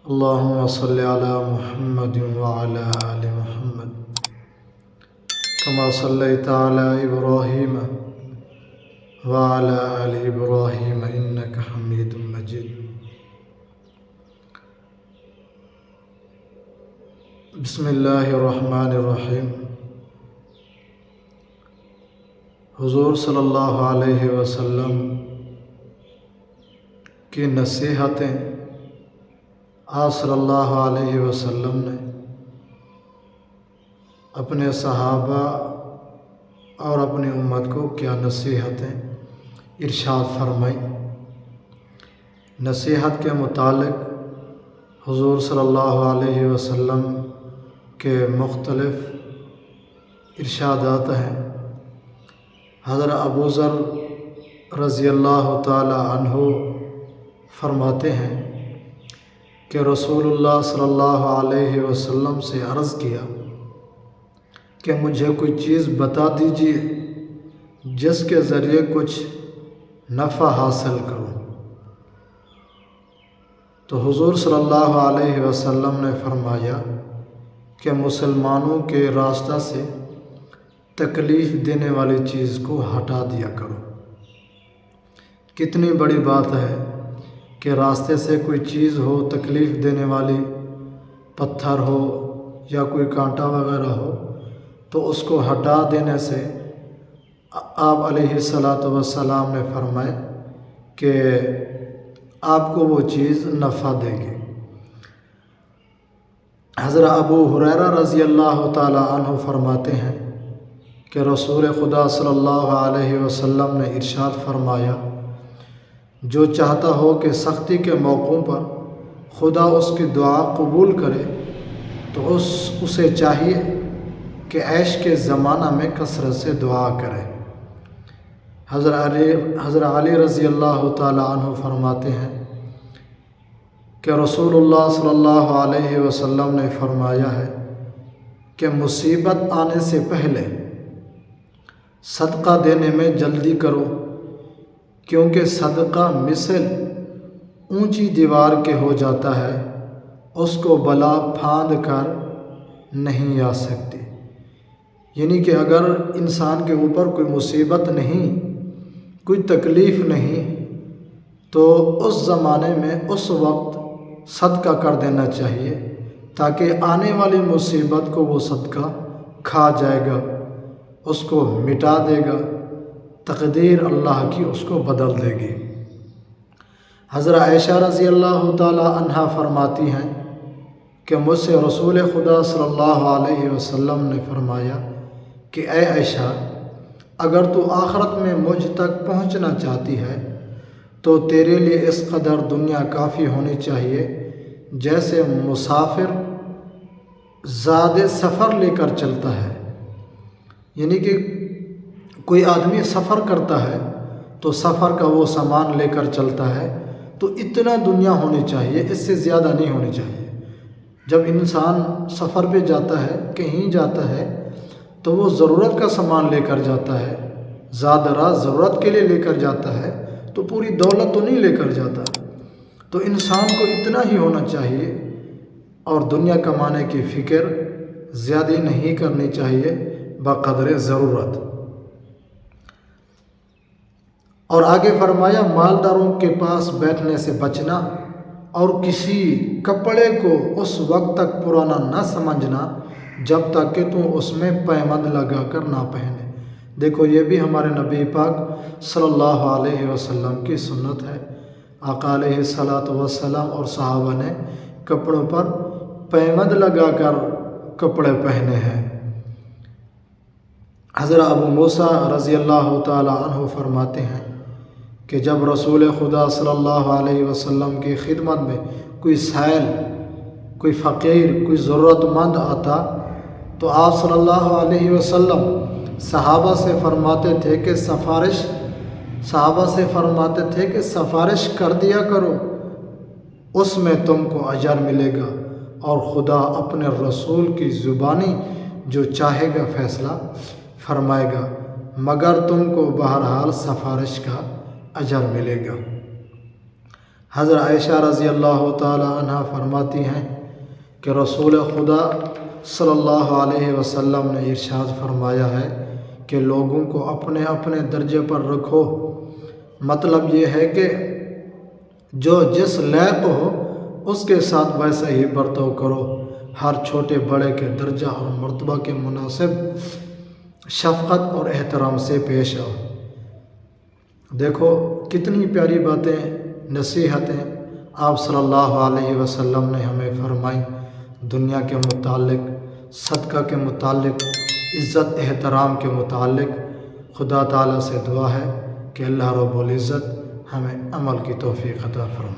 اللهم صل على محمد وعلى آل محمد كما صليت على إبراهيم وعلى آل إبراهيم إنك حميد مجيد. بسم اللہ الرحمن الرحیم. حضور صلی اللہ علیہ وسلم کی نصیحتیں آپ صلی اللہ علیہ وسلم نے اپنے صحابہ اور اپنی امت کو کیا نصیحتیں ارشاد فرمائی. نصیحت کے متعلق حضور صلی اللہ علیہ وسلم کے مختلف ارشادات ہیں. حضرت ابو ذر رضی اللہ تعالی عنہ فرماتے ہیں کہ رسول اللہ صلی اللہ علیہ وسلم سے عرض کیا کہ مجھے کوئی چیز بتا دیجیے جس کے ذریعے کچھ نفع حاصل کروں. تو حضور صلی اللہ علیہ وسلم نے فرمایا کہ مسلمانوں کے راستہ سے تکلیف دینے والی چیز کو ہٹا دیا کرو. کتنی بڑی بات ہے کہ راستے سے کوئی چیز ہو تکلیف دینے والی، پتھر ہو یا کوئی کانٹا وغیرہ ہو، تو اس کو ہٹا دینے سے آپ علیہ الصلاۃ والسلام نے فرمایا کہ آپ کو وہ چیز نفع دے گی. حضرت ابو ہریرہ رضی اللہ تعالی عنہ فرماتے ہیں کہ رسول خدا صلی اللہ علیہ وسلم نے ارشاد فرمایا، جو چاہتا ہو کہ سختی کے موقعوں پر خدا اس کی دعا قبول کرے تو اسے چاہیے کہ عیش کے زمانہ میں کثرت سے دعا کرے. حضرت علی رضی اللہ تعالی عنہ فرماتے ہیں کہ رسول اللہ صلی اللہ علیہ وسلم نے فرمایا ہے کہ مصیبت آنے سے پہلے صدقہ دینے میں جلدی کرو، کیونکہ صدقہ مثل اونچی دیوار کے ہو جاتا ہے، اس کو بلا پھاند کر نہیں آ سکتی. یعنی کہ اگر انسان کے اوپر کوئی مصیبت نہیں، کوئی تکلیف نہیں، تو اس زمانے میں اس وقت صدقہ کر دینا چاہیے تاکہ آنے والی مصیبت کو وہ صدقہ کھا جائے گا، اس کو مٹا دے گا، تقدیر اللہ کی اس کو بدل دے گی. حضرت عائشہ رضی اللہ تعالی عنہا فرماتی ہیں کہ مجھ سے رسول خدا صلی اللہ علیہ وسلم نے فرمایا کہ اے عائشہ، اگر تو آخرت میں مجھ تک پہنچنا چاہتی ہے تو تیرے لیے اس قدر دنیا کافی ہونی چاہیے جیسے مسافر زاد سفر لے کر چلتا ہے. یعنی کہ کوئی آدمی سفر کرتا ہے تو سفر کا وہ سامان لے کر چلتا ہے، تو اتنا دنیا ہونی چاہیے، اس سے زیادہ نہیں ہونی چاہیے. جب انسان سفر پہ جاتا ہے، کہیں جاتا ہے، تو وہ ضرورت کا سامان لے کر جاتا ہے، زاد راز ضرورت کے لیے لے کر جاتا ہے، تو پوری دولت تو نہیں لے کر جاتا. تو انسان کو اتنا ہی ہونا چاہیے اور دنیا کمانے کی فکر زیادہ نہیں کرنی چاہیے بقدر ضرورت. اور آگے فرمایا، مالداروں کے پاس بیٹھنے سے بچنا اور کسی کپڑے کو اس وقت تک پرانا نہ سمجھنا جب تک کہ تم اس میں پیمند لگا کر نہ پہنے. دیکھو، یہ بھی ہمارے نبی پاک صلی اللہ علیہ وسلم کی سنت ہے. آقا علیہ الصلاۃ والسلام اور صحابہ نے کپڑوں پر پیمند لگا کر کپڑے پہنے ہیں. حضرت ابو موسیٰ رضی اللہ تعالی عنہ فرماتے ہیں کہ جب رسول خدا صلی اللہ علیہ وسلم کی خدمت میں کوئی سائل، کوئی فقیر، کوئی ضرورت مند آتا تو آپ صلی اللہ علیہ وسلم صحابہ سے فرماتے تھے کہ سفارش کر دیا کرو، اس میں تم کو اجر ملے گا اور خدا اپنے رسول کی زبانی جو چاہے گا فیصلہ فرمائے گا، مگر تم کو بہرحال سفارش کا اجر ملے گا. حضرت عائشہ رضی اللہ تعالی عنہ فرماتی ہیں کہ رسول خدا صلی اللہ علیہ وسلم نے ارشاد فرمایا ہے کہ لوگوں کو اپنے اپنے درجے پر رکھو، مطلب یہ ہے کہ جو جس لائق ہو اس کے ساتھ ویسا ہی برتاؤ کرو، ہر چھوٹے بڑے کے درجہ اور مرتبہ کے مناسب شفقت اور احترام سے پیش آؤ۔ دیکھو کتنی پیاری باتیں، نصیحتیں آپ صلی اللہ علیہ وسلم نے ہمیں فرمائی، دنیا کے متعلق، صدقہ کے متعلق، عزت احترام کے متعلق۔ خدا تعالیٰ سے دعا ہے کہ اللہ رب العزت ہمیں عمل کی توفیق عطا فرمائے۔